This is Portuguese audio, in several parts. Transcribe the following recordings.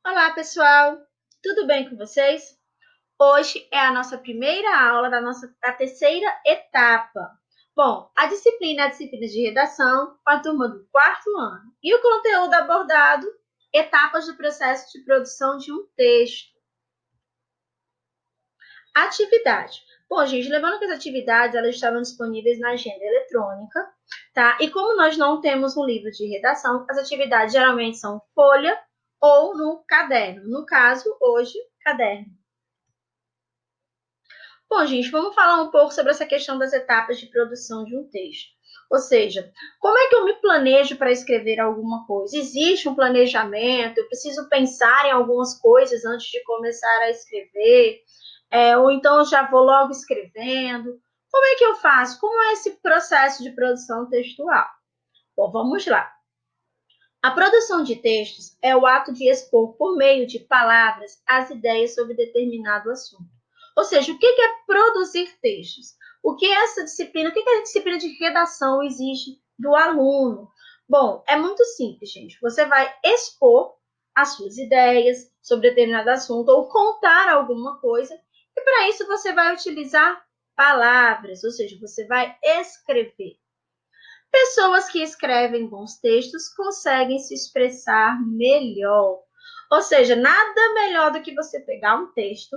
Olá, pessoal! Tudo bem com vocês? Hoje é a nossa primeira aula da terceira etapa. Bom, a disciplina é a disciplina de redação para a turma do quarto ano. E o conteúdo abordado, etapas do processo de produção de um texto. Atividade. Bom, gente, lembrando que as atividades elas estavam disponíveis na agenda eletrônica, tá? E como nós não temos um livro de redação, as atividades geralmente são folha ou no caderno. No caso, hoje, caderno. Bom, gente, vamos falar um pouco sobre essa questão das etapas de produção de um texto. Ou seja, como é que eu me planejo para escrever alguma coisa? Existe um planejamento? Eu preciso pensar em algumas coisas antes de começar a escrever? Ou então eu já vou logo escrevendo? Como é que eu faço? Como é esse processo de produção textual? Bom, vamos lá. A produção de textos é o ato de expor por meio de palavras as ideias sobre determinado assunto. Ou seja, o que é produzir textos? O que é essa disciplina? O que a disciplina de redação exige do aluno? Bom, é muito simples, gente. Você vai expor as suas ideias sobre determinado assunto ou contar alguma coisa, e para isso você vai utilizar palavras, ou seja, você vai escrever. Pessoas que escrevem bons textos conseguem se expressar melhor. Ou seja, nada melhor do que você pegar um texto,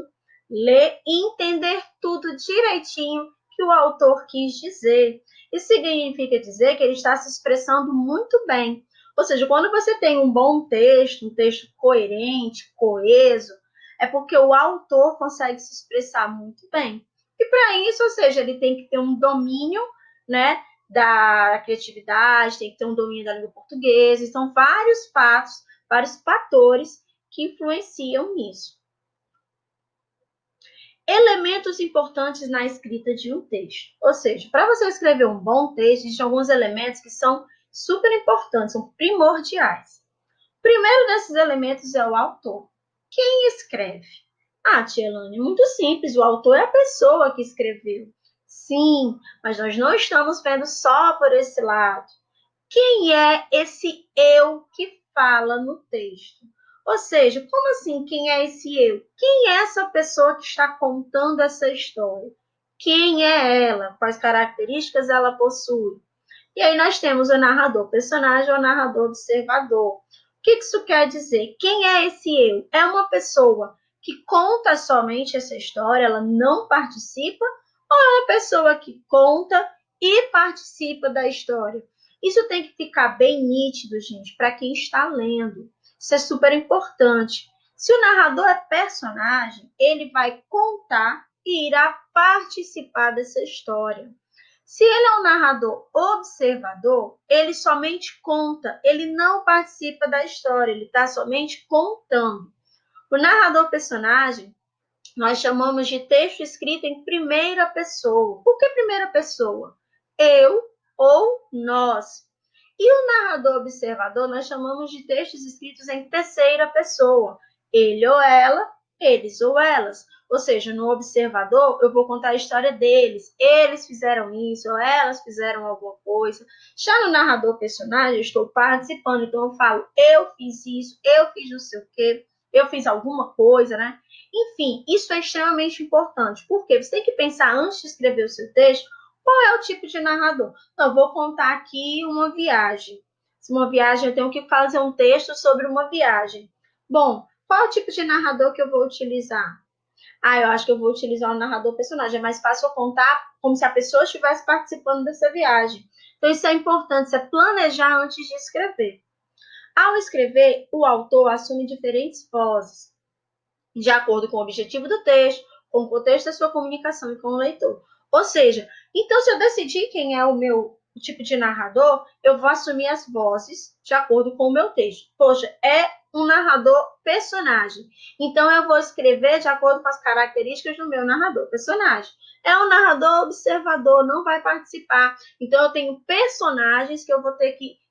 ler e entender tudo direitinho que o autor quis dizer. Isso significa dizer que ele está se expressando muito bem. Ou seja, quando você tem um bom texto, um texto coerente, coeso, é porque o autor consegue se expressar muito bem. E para isso, ou seja, ele tem que ter um domínio, né, da criatividade, tem que ter um domínio da língua portuguesa. São vários fatos, vários fatores que influenciam nisso. Elementos importantes na escrita de um texto. Ou seja, para você escrever um bom texto, existem alguns elementos que são super importantes, são primordiais. O primeiro desses elementos é o autor. Quem escreve? Ah, Tia Elane, muito simples, o autor é a pessoa que escreveu. Sim, mas nós não estamos vendo só por esse lado. Quem é esse eu que fala no texto? Ou seja, como assim quem é esse eu? Quem é essa pessoa que está contando essa história? Quem é ela? Quais características ela possui? E aí nós temos o narrador personagem ou o narrador observador. O que isso quer dizer? Quem é esse eu? É uma pessoa que conta somente essa história, ela não participa, ou é uma pessoa que conta e participa da história? Isso tem que ficar bem nítido, gente, para quem está lendo. Isso é super importante. Se o narrador é personagem, ele vai contar e irá participar dessa história. Se ele é um narrador observador, ele somente conta, ele não participa da história, ele está somente contando. O narrador personagem, nós chamamos de texto escrito em primeira pessoa. Por que primeira pessoa? Eu ou nós. E o narrador observador, nós chamamos de textos escritos em terceira pessoa. Ele ou ela, eles ou elas. Ou seja, no observador, eu vou contar a história deles. Eles fizeram isso, ou elas fizeram alguma coisa. Já no narrador personagem, eu estou participando, então eu falo, eu fiz isso, eu fiz não sei o quê, eu fiz alguma coisa, né? Enfim, isso é extremamente importante, porque você tem que pensar antes de escrever o seu texto, qual é o tipo de narrador. Então, eu vou contar aqui uma viagem. Se uma viagem, eu tenho que fazer um texto sobre uma viagem. Bom, qual é o tipo de narrador que eu vou utilizar? Ah, eu acho que eu vou utilizar um narrador personagem. É mais fácil eu contar como se a pessoa estivesse participando dessa viagem. Então, isso é importante, isso é planejar antes de escrever. Ao escrever, o autor assume diferentes vozes, de acordo com o objetivo do texto, com o contexto da sua comunicação e com o leitor. Ou seja, então se eu decidir quem é o meu tipo de narrador, eu vou assumir as vozes de acordo com o meu texto. Poxa, é um narrador personagem. Então eu vou escrever de acordo com as características do meu narrador personagem. É um narrador observador, não vai participar. Então eu tenho personagens que eu vou ter que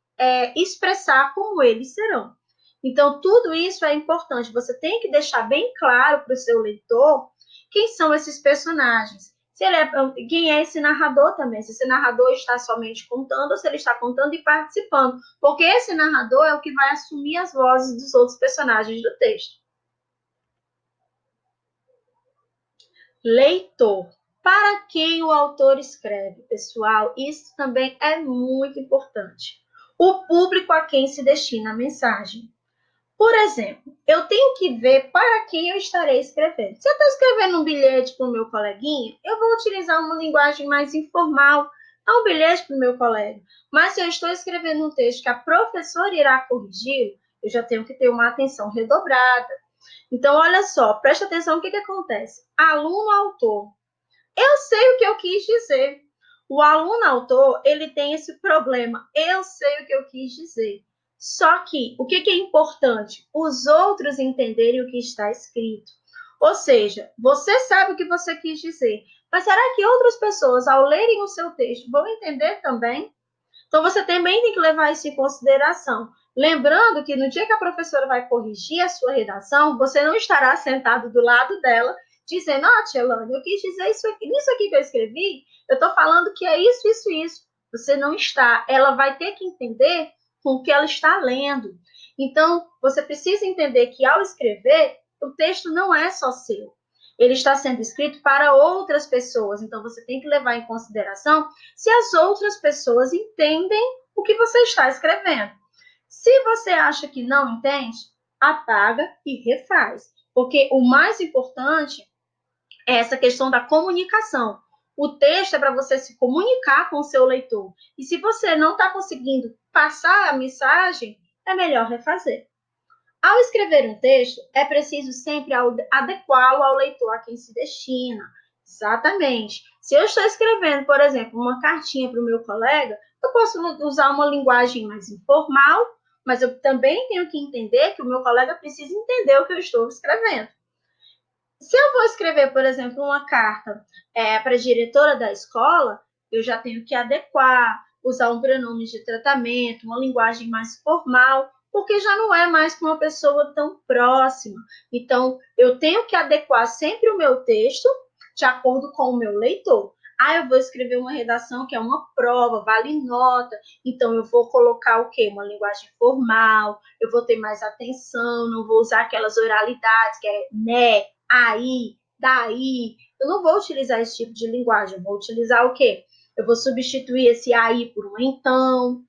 expressar como eles serão. Então, tudo isso é importante. Você tem que deixar bem claro para o seu leitor quem são esses personagens. Quem é esse narrador também, se esse narrador está somente contando ou se ele está contando e participando, porque esse narrador é o que vai assumir as vozes dos outros personagens do texto. Leitor. Para quem o autor escreve, pessoal, isso também é muito importante. O público a quem se destina a mensagem. Por exemplo, eu tenho que ver para quem eu estarei escrevendo. Se eu estou escrevendo um bilhete para o meu coleguinha, eu vou utilizar uma linguagem mais informal, é um bilhete para o meu colega. Mas se eu estou escrevendo um texto que a professora irá corrigir, eu já tenho que ter uma atenção redobrada. Então, olha só, presta atenção no que acontece. Aluno, autor. Eu sei o que eu quis dizer. O aluno autor, ele tem esse problema. Eu sei o que eu quis dizer. Só que, o que é importante? Os outros entenderem o que está escrito. Ou seja, você sabe o que você quis dizer. Mas será que outras pessoas, ao lerem o seu texto, vão entender também? Então, você também tem que levar isso em consideração. Lembrando que no dia que a professora vai corrigir a sua redação, você não estará sentado do lado dela, dizendo, Tia Elane, eu quis dizer isso aqui que eu escrevi, eu estou falando que é isso, isso, isso. Você não está. Ela vai ter que entender com o que ela está lendo. Então, você precisa entender que ao escrever, o texto não é só seu. Ele está sendo escrito para outras pessoas. Então, você tem que levar em consideração se as outras pessoas entendem o que você está escrevendo. Se você acha que não entende, apaga e refaz. Porque o mais importante é essa questão da comunicação. O texto é para você se comunicar com o seu leitor. E se você não está conseguindo passar a mensagem, é melhor refazer. Ao escrever um texto, é preciso sempre adequá-lo ao leitor a quem se destina. Exatamente. Se eu estou escrevendo, por exemplo, uma cartinha para o meu colega, eu posso usar uma linguagem mais informal, mas eu também tenho que entender que o meu colega precisa entender o que eu estou escrevendo. Se eu vou escrever, por exemplo, uma carta para a diretora da escola, eu já tenho que adequar, usar um pronome de tratamento, uma linguagem mais formal, porque já não é mais com uma pessoa tão próxima. Então, eu tenho que adequar sempre o meu texto de acordo com o meu leitor. Eu vou escrever uma redação que é uma prova, vale nota, então eu vou colocar o quê? Uma linguagem formal, eu vou ter mais atenção, não vou usar aquelas oralidades que é né, aí, daí. Eu não vou utilizar esse tipo de linguagem, eu vou utilizar o quê? Eu vou substituir esse aí por um então,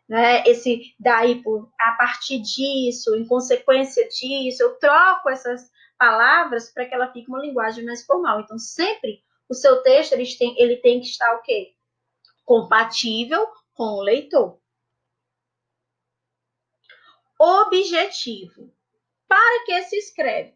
né? Esse daí por a partir disso, em consequência disso, eu troco essas palavras para que ela fique uma linguagem mais formal. Então, sempre o seu texto ele tem que estar o quê? Compatível com o leitor. Objetivo. Para que se escreve?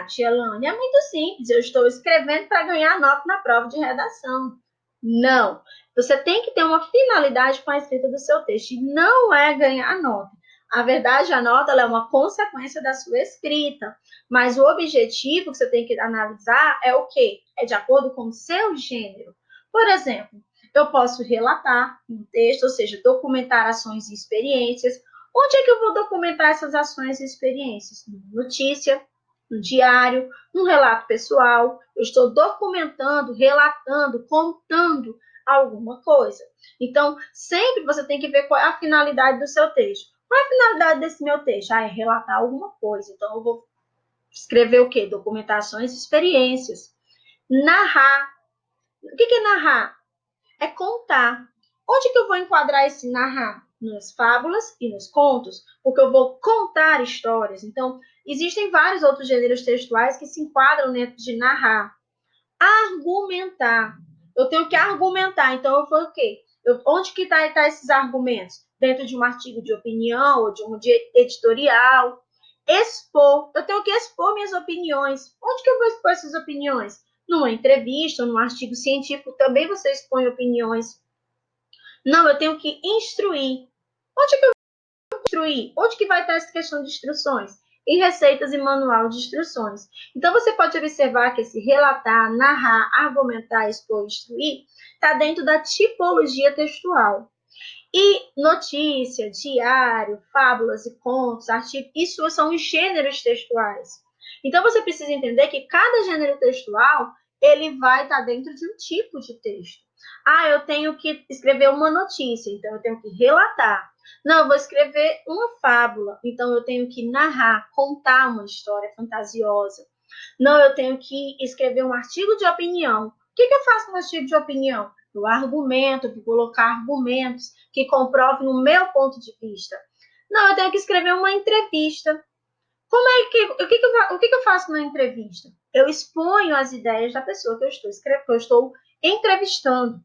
Tia Elane, é muito simples. Eu estou escrevendo para ganhar nota na prova de redação. Não. Você tem que ter uma finalidade com a escrita do seu texto. E não é ganhar nota. A verdade, a nota é uma consequência da sua escrita. Mas o objetivo que você tem que analisar é o quê? É de acordo com o seu gênero. Por exemplo, eu posso relatar um texto, ou seja, documentar ações e experiências. Onde é que eu vou documentar essas ações e experiências? Numa notícia, no diário, num relato pessoal. Eu estou documentando, relatando, contando alguma coisa. Então, sempre você tem que ver qual é a finalidade do seu texto. Qual é a finalidade desse meu texto? É relatar alguma coisa. Então, eu vou escrever o quê? Documentações e experiências. Narrar. O que é narrar? É contar. Onde que eu vou enquadrar esse narrar? Nas fábulas e nos contos, porque eu vou contar histórias. Então, existem vários outros gêneros textuais que se enquadram dentro de narrar. Argumentar. Eu tenho que argumentar. Então, eu vou o quê? Onde que tá esses argumentos? Dentro de um artigo de opinião ou de um editorial. Expor. Eu tenho que expor minhas opiniões. Onde que eu vou expor essas opiniões? Numa entrevista, num artigo científico, também você expõe opiniões. Não, eu tenho que instruir. Onde que eu vou instruir? Onde que vai estar essa questão de instruções? Em receitas e manual de instruções. Então, você pode observar que esse relatar, narrar, argumentar, expor, instruir, está dentro da tipologia textual. E notícia, diário, fábulas e contos, artigos, isso são os gêneros textuais. Então, você precisa entender que cada gênero textual ele vai estar dentro de um tipo de texto. Ah, eu tenho que escrever uma notícia, então eu tenho que relatar. Não, eu vou escrever uma fábula, então eu tenho que narrar, contar uma história fantasiosa. Não, eu tenho que escrever um artigo de opinião. O que eu faço com um artigo de opinião? Eu argumento, eu vou colocar argumentos que comprovem o meu ponto de vista. Não, eu tenho que escrever uma entrevista. Como é que, o que eu faço na entrevista? Eu exponho as ideias da pessoa que eu estou entrevistando.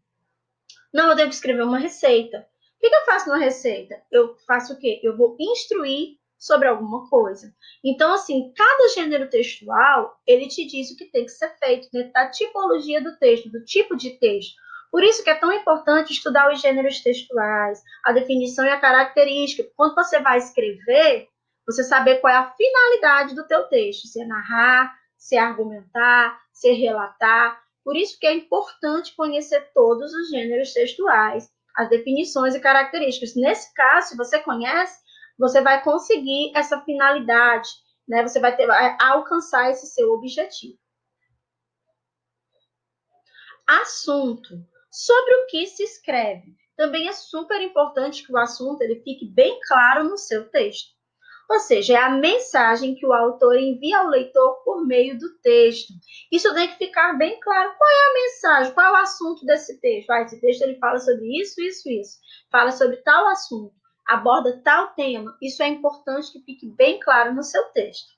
Não, eu tenho que escrever uma receita. O que eu faço numa receita? Eu faço o quê? Eu vou instruir sobre alguma coisa. Então, assim, cada gênero textual, ele te diz o que tem que ser feito dentro da tipologia do texto, do tipo de texto. Por isso que é tão importante estudar os gêneros textuais, a definição e a característica. Quando você vai escrever, você saber qual é a finalidade do teu texto. Se é narrar, se é argumentar, se é relatar. Por isso que é importante conhecer todos os gêneros textuais, as definições e características. Nesse caso, se você conhece, você vai conseguir essa finalidade, né? Você vai alcançar esse seu objetivo. Assunto. Sobre o que se escreve. Também é super importante que o assunto ele fique bem claro no seu texto. Ou seja, é a mensagem que o autor envia ao leitor por meio do texto. Isso tem que ficar bem claro. Qual é a mensagem? Qual é o assunto desse texto? Esse texto ele fala sobre isso, isso, isso. Fala sobre tal assunto. Aborda tal tema. Isso é importante que fique bem claro no seu texto.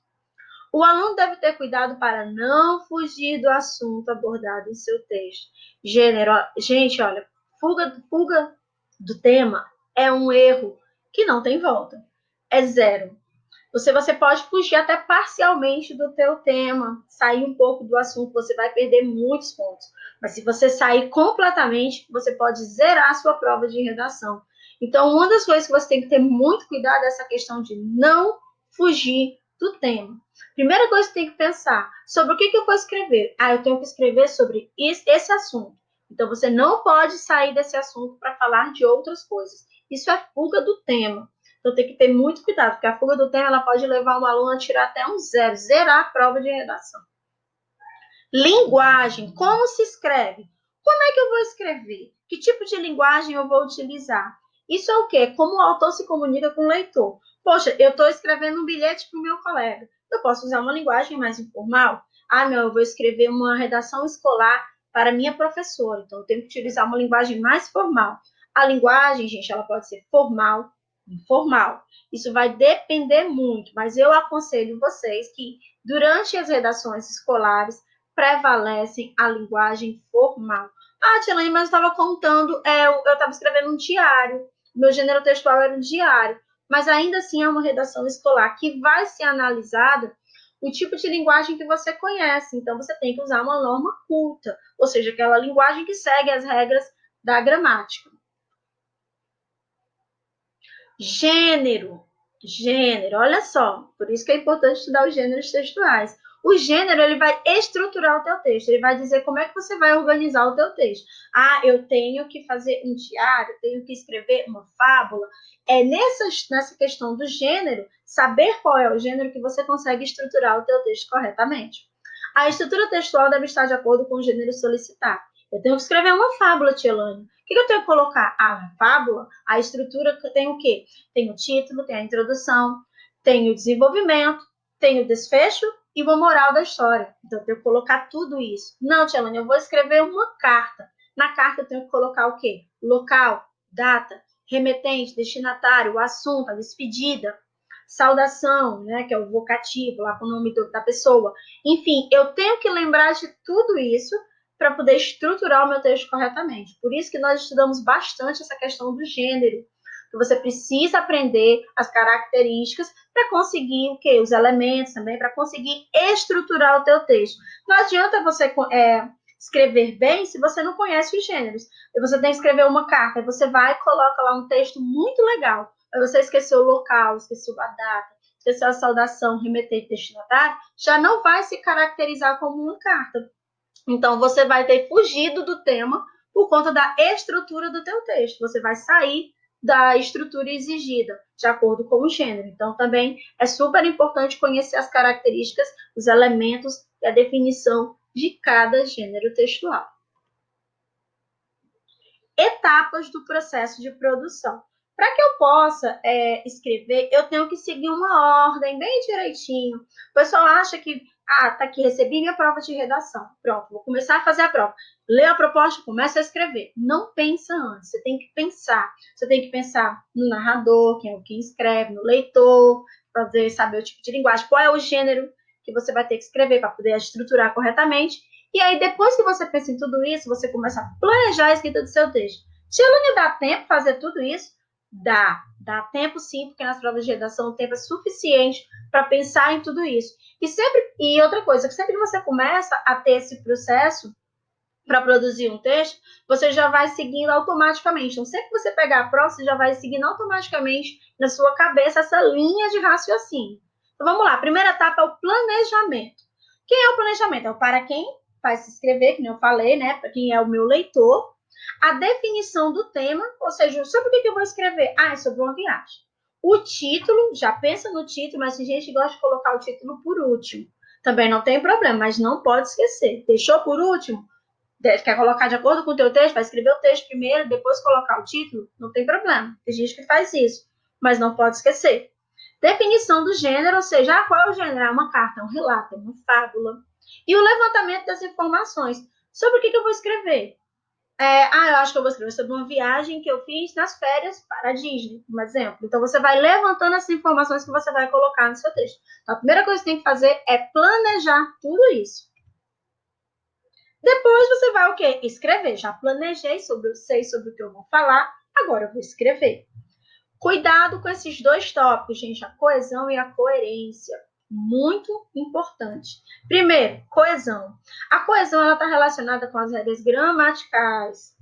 O aluno deve ter cuidado para não fugir do assunto abordado em seu texto. Gente, olha, fuga do tema é um erro que não tem volta. É zero. Você pode fugir até parcialmente do teu tema, sair um pouco do assunto, você vai perder muitos pontos. Mas se você sair completamente, você pode zerar a sua prova de redação. Então, uma das coisas que você tem que ter muito cuidado é essa questão de não fugir do tema. Primeira coisa que você tem que pensar, sobre o que eu vou escrever? Ah, eu tenho que escrever sobre esse assunto. Então, você não pode sair desse assunto para falar de outras coisas. Isso é fuga do tema. Então tem que ter muito cuidado, porque a fuga do tema ela pode levar um aluno a tirar até um zero, zerar a prova de redação. Linguagem, como se escreve? Como é que eu vou escrever? Que tipo de linguagem eu vou utilizar? Isso é o quê? Como o autor se comunica com o leitor. Poxa, eu estou escrevendo um bilhete para o meu colega. Eu posso usar uma linguagem mais informal? Ah, não, eu vou escrever uma redação escolar para minha professora. Então, eu tenho que utilizar uma linguagem mais formal. A linguagem, gente, ela pode ser formal, informal. Isso vai depender muito, mas eu aconselho vocês que, durante as redações escolares, prevalecem a linguagem formal. Ah, Tilane, mas eu estava contando, eu estava escrevendo um diário, meu gênero textual era um diário, mas ainda assim é uma redação escolar que vai ser analisada o tipo de linguagem que você conhece. Então, você tem que usar uma norma culta, ou seja, aquela linguagem que segue as regras da gramática. Gênero. Gênero, olha só. Por isso que é importante estudar os gêneros textuais. O gênero, ele vai estruturar o teu texto. Ele vai dizer como é que você vai organizar o teu texto. Ah, eu tenho que fazer um diário, tenho que escrever uma fábula. É nessa questão do gênero, saber qual é o gênero que você consegue estruturar o teu texto corretamente. A estrutura textual deve estar de acordo com o gênero solicitado. Eu tenho que escrever uma fábula, Tielane. O que eu tenho que colocar? A fábula, a estrutura tem o quê? Tem o título, tem a introdução, tem o desenvolvimento, tem o desfecho e uma moral da história. Então, eu tenho que colocar tudo isso. Não, Tielane, eu vou escrever uma carta. Na carta, eu tenho que colocar o quê? Local, data, remetente, destinatário, o assunto, a despedida, saudação, né, que é o vocativo, lá com o nome da pessoa. Enfim, eu tenho que lembrar de tudo isso para poder estruturar o meu texto corretamente. Por isso que nós estudamos bastante essa questão do gênero, que você precisa aprender as características para conseguir o quê? Os elementos também, para conseguir estruturar o teu texto. Não adianta você escrever bem se você não conhece os gêneros. Você tem que escrever uma carta, você vai e coloca lá um texto muito legal. Aí você esqueceu o local, esqueceu a data, esqueceu a saudação, remetente, destinatário, já não vai se caracterizar como uma carta. Então, você vai ter fugido do tema por conta da estrutura do teu texto. Você vai sair da estrutura exigida, de acordo com o gênero. Então, também é super importante conhecer as características, os elementos e a definição de cada gênero textual. Etapas do processo de produção. Para que eu possa escrever, eu tenho que seguir uma ordem bem direitinho. O pessoal acha que, tá aqui, recebi minha prova de redação. Pronto, vou começar a fazer a prova. Lê a proposta, começa a escrever. Não pensa antes, você tem que pensar. Você tem que pensar no narrador, quem é quem escreve, no leitor, para poder saber o tipo de linguagem, qual é o gênero que você vai ter que escrever para poder estruturar corretamente. E aí, depois que você pensa em tudo isso, você começa a planejar a escrita do seu texto. Chilane dá tempo fazer tudo isso? Dá tempo sim, porque nas provas de redação o tempo é suficiente para pensar em tudo isso. E outra coisa, que sempre que você começa a ter esse processo para produzir um texto, você já vai seguindo automaticamente. Então, sempre que você pegar a prova, você já vai seguindo automaticamente na sua cabeça essa linha de raciocínio. Então, vamos lá. A primeira etapa é o planejamento. Quem é o planejamento? É o para quem vai se inscrever, que nem eu falei, né? Para quem é o meu leitor. A definição do tema, ou seja, sobre o que eu vou escrever? É sobre uma viagem. O título, já pensa no título, mas tem gente que gosta de colocar o título por último. Também não tem problema, mas não pode esquecer. Deixou por último? Quer colocar de acordo com o teu texto? Vai escrever o texto primeiro, depois colocar o título? Não tem problema. Tem gente que faz isso, mas não pode esquecer. Definição do gênero, ou seja, qual é o gênero? É uma carta, é um relato, é uma fábula. E o levantamento das informações. Sobre o que eu vou escrever? Eu acho que eu vou escrever sobre uma viagem que eu fiz nas férias para a Disney, um exemplo. Então, você vai levantando essas informações que você vai colocar no seu texto. Então, a primeira coisa que você tem que fazer é planejar tudo isso. Depois você vai o quê? Escrever. Já planejei sei sobre o que eu vou falar, agora eu vou escrever. Cuidado com esses dois tópicos, gente, a coesão e a coerência. Muito importante. Primeiro, coesão. A coesão está relacionada com as regras gramaticais,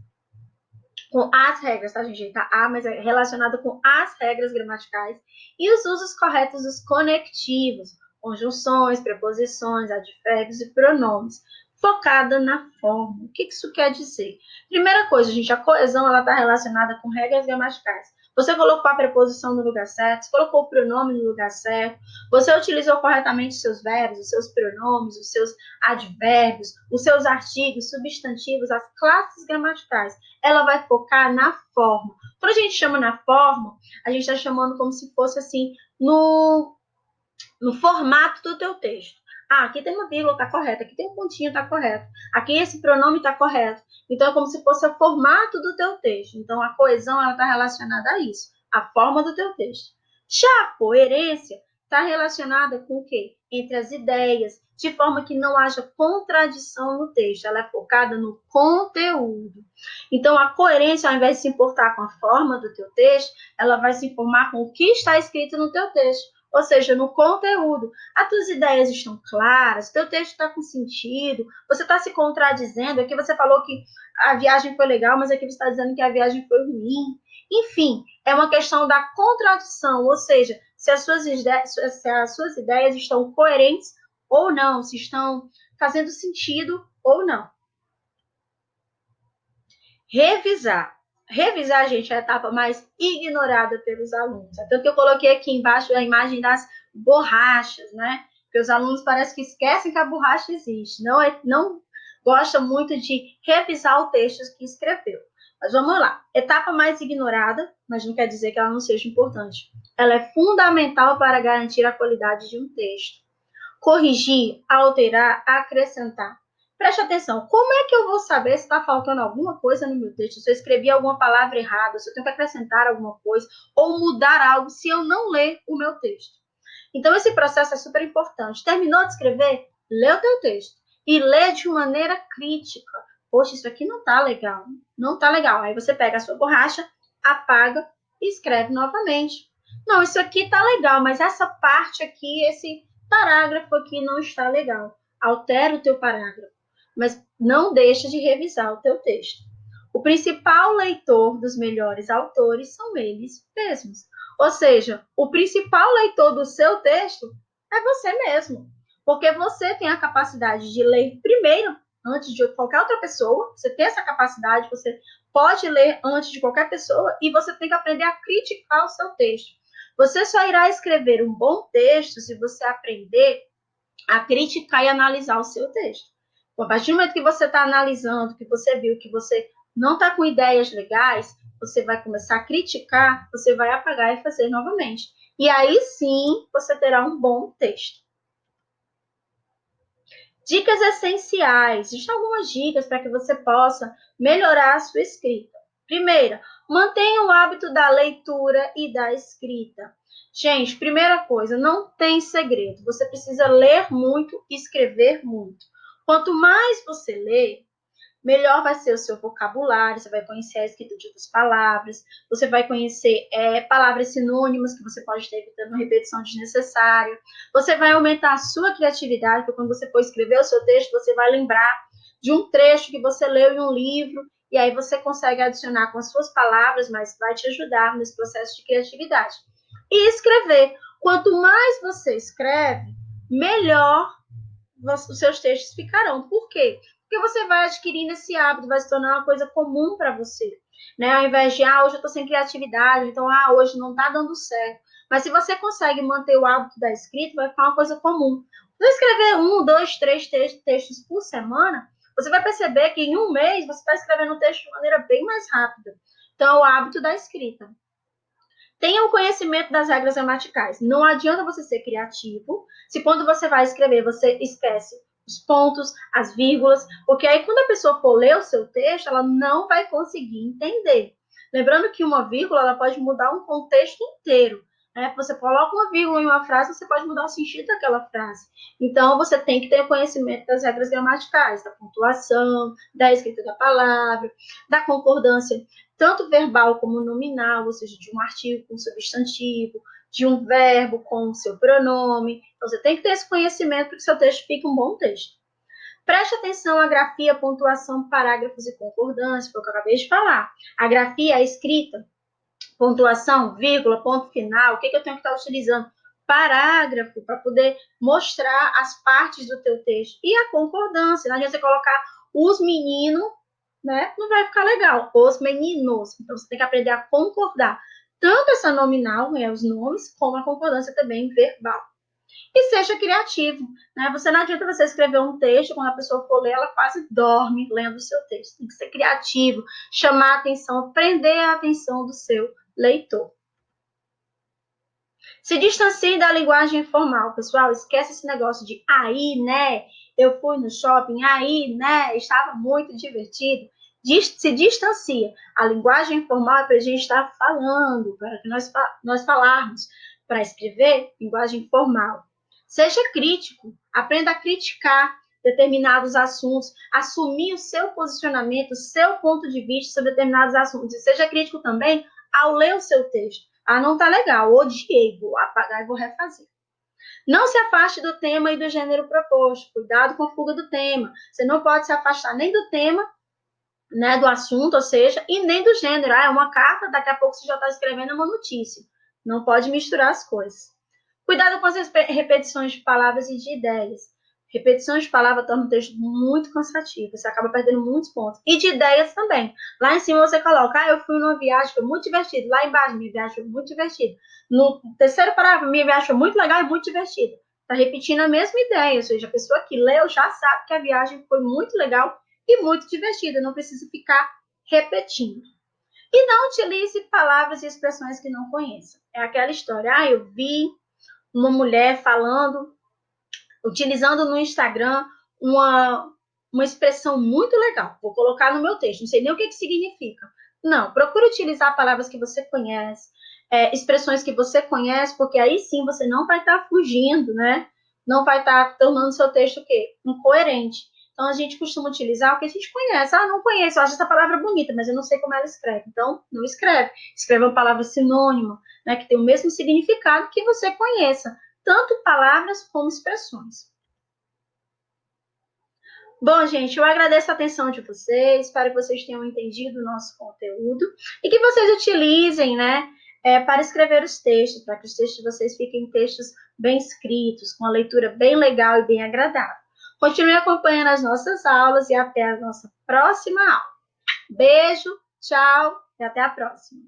com as regras, tá, gente? Tá mas é relacionada com as regras gramaticais e os usos corretos dos conectivos, conjunções, preposições, advérbios e pronomes, focada na forma. O que isso quer dizer? Primeira coisa, gente, a coesão ela está relacionada com regras gramaticais. Você colocou a preposição no lugar certo, você colocou o pronome no lugar certo, você utilizou corretamente os seus verbos, os seus pronomes, os seus advérbios, os seus artigos, substantivos, as classes gramaticais. Ela vai focar na forma. Quando a gente chama na forma, a gente está chamando como se fosse assim, no formato do teu texto. Aqui tem uma vírgula, está correto. Aqui tem um pontinho, está correto. Aqui esse pronome está correto. Então, é como se fosse o formato do teu texto. Então, a coesão está relacionada a isso, a forma do teu texto. Já a coerência está relacionada com o quê? Entre as ideias, de forma que não haja contradição no texto. Ela é focada no conteúdo. Então, a coerência, ao invés de se importar com a forma do teu texto, ela vai se informar com o que está escrito no teu texto. Ou seja, no conteúdo. As tuas ideias estão claras, teu texto está com sentido, você está se contradizendo. Aqui você falou que a viagem foi legal, mas aqui você está dizendo que a viagem foi ruim. Enfim, é uma questão da contradição, ou seja, se as suas ideias estão coerentes ou não, se estão fazendo sentido ou não. Revisar. Revisar, gente, é a etapa mais ignorada pelos alunos. Tanto que eu coloquei aqui embaixo a imagem das borrachas, né? Porque os alunos parecem que esquecem que a borracha existe. Não gosta muito de revisar o texto que escreveu. Mas vamos lá. Etapa mais ignorada, mas não quer dizer que ela não seja importante. Ela é fundamental para garantir a qualidade de um texto. Corrigir, alterar, acrescentar. Preste atenção, como é que eu vou saber se está faltando alguma coisa no meu texto, se eu escrevi alguma palavra errada, se eu tenho que acrescentar alguma coisa ou mudar algo se eu não ler o meu texto? Então, esse processo é super importante. Terminou de escrever? Lê o teu texto e lê de maneira crítica. Poxa, isso aqui não está legal. Não está legal. Aí você pega a sua borracha, apaga e escreve novamente. Não, isso aqui está legal, mas essa parte aqui, esse parágrafo aqui não está legal. Altera o teu parágrafo, mas não deixa de revisar o teu texto. O principal leitor dos melhores autores são eles mesmos. Ou seja, o principal leitor do seu texto é você mesmo. Porque você tem a capacidade de ler primeiro, antes de qualquer outra pessoa. Você tem essa capacidade, você pode ler antes de qualquer pessoa e você tem que aprender a criticar o seu texto. Você só irá escrever um bom texto se você aprender a criticar e analisar o seu texto. A partir do momento que você está analisando, que você viu que você não está com ideias legais, você vai começar a criticar, você vai apagar e fazer novamente. E aí sim você terá um bom texto. Dicas essenciais. Existem algumas dicas para que você possa melhorar a sua escrita. Primeira, mantenha o hábito da leitura e da escrita. Gente, primeira coisa, não tem segredo. Você precisa ler muito e escrever muito. Quanto mais você lê, melhor vai ser o seu vocabulário, você vai conhecer a escrita de outras palavras, você vai conhecer palavras sinônimas que você pode ter evitando repetição desnecessária, você vai aumentar a sua criatividade, porque quando você for escrever o seu texto, você vai lembrar de um trecho que você leu em um livro, e aí você consegue adicionar com as suas palavras, mas vai te ajudar nesse processo de criatividade. E escrever. Quanto mais você escreve, melhor os seus textos ficarão. Por quê? Porque você vai adquirindo esse hábito, vai se tornar uma coisa comum para você. Né? Ao invés de, hoje eu estou sem criatividade, então, hoje não está dando certo. Mas se você consegue manter o hábito da escrita, vai ficar uma coisa comum. Você escrever 1, 2, 3 textos por semana, você vai perceber que em um mês você está escrevendo um texto de maneira bem mais rápida. Então, é o hábito da escrita. Tenha o conhecimento das regras gramaticais. Não adianta você ser criativo se quando você vai escrever você esquece os pontos, as vírgulas, porque aí quando a pessoa for ler o seu texto, ela não vai conseguir entender. Lembrando que uma vírgula ela pode mudar um contexto inteiro. Né? Você coloca uma vírgula em uma frase, você pode mudar o sentido daquela frase. Então, você tem que ter o conhecimento das regras gramaticais, da pontuação, da escrita da palavra, da concordância tanto verbal como nominal, ou seja, de um artigo com um substantivo, de um verbo com o seu pronome. Então, você tem que ter esse conhecimento para que seu texto fique um bom texto. Preste atenção à grafia, pontuação, parágrafos e concordância, foi o que eu acabei de falar. A grafia é a escrita, pontuação, vírgula, ponto final, o que eu tenho que estar utilizando? Parágrafo, para poder mostrar as partes do teu texto. E a concordância, não adianta você colocar os meninos, né? Não vai ficar legal. Os meninos. Então, você tem que aprender a concordar. Tanto essa nominal, né, os nomes, como a concordância também verbal. E seja criativo, né? Você não adianta você escrever um texto, quando a pessoa for ler, ela quase dorme lendo o seu texto. Tem que ser criativo, chamar a atenção, prender a atenção do seu leitor. Se distancie da linguagem informal, pessoal. Esquece esse negócio de aí, né? Eu fui no shopping, aí, né? Estava muito divertido. Se distancia. A linguagem informal é para a gente estar falando, para que nós falarmos. Para escrever, linguagem formal. Seja crítico. Aprenda a criticar determinados assuntos, assumir o seu posicionamento, o seu ponto de vista sobre determinados assuntos. E seja crítico também ao ler o seu texto. Não tá legal, odiei, vou apagar e vou refazer. Não se afaste do tema e do gênero proposto. Cuidado com a fuga do tema. Você não pode se afastar nem do tema, né, do assunto, ou seja, e nem do gênero. É uma carta, daqui a pouco você já está escrevendo uma notícia. Não pode misturar as coisas. Cuidado com as repetições de palavras e de ideias. Repetições de palavras torna o texto muito cansativo, você acaba perdendo muitos pontos. E de ideias também. Lá em cima você coloca, eu fui numa viagem, foi muito divertido. Lá embaixo, minha viagem foi muito divertida. No terceiro parágrafo, minha viagem foi muito legal e muito divertida. Está repetindo a mesma ideia, ou seja, a pessoa que leu já sabe que a viagem foi muito legal e muito divertida, não precisa ficar repetindo. E não utilize palavras e expressões que não conheça. É aquela história, eu vi uma mulher falando, utilizando no Instagram uma expressão muito legal. Vou colocar no meu texto, não sei nem o que significa. Não, procure utilizar palavras que você conhece, expressões que você conhece, porque aí sim você não vai estar fugindo, né? Não vai estar tornando seu texto o quê? Incoerente. Então, a gente costuma utilizar o que a gente conhece. Não conheço, eu acho essa palavra bonita, mas eu não sei como ela escreve. Então, não escreve. Escreve uma palavra sinônima, né, que tem o mesmo significado que você conheça. Tanto palavras como expressões. Bom, gente, eu agradeço a atenção de vocês, espero que vocês tenham entendido o nosso conteúdo e que vocês utilizem, né, para escrever os textos, para que os textos de vocês fiquem textos bem escritos, com uma leitura bem legal e bem agradável. Continue acompanhando as nossas aulas e até a nossa próxima aula. Beijo, tchau e até a próxima.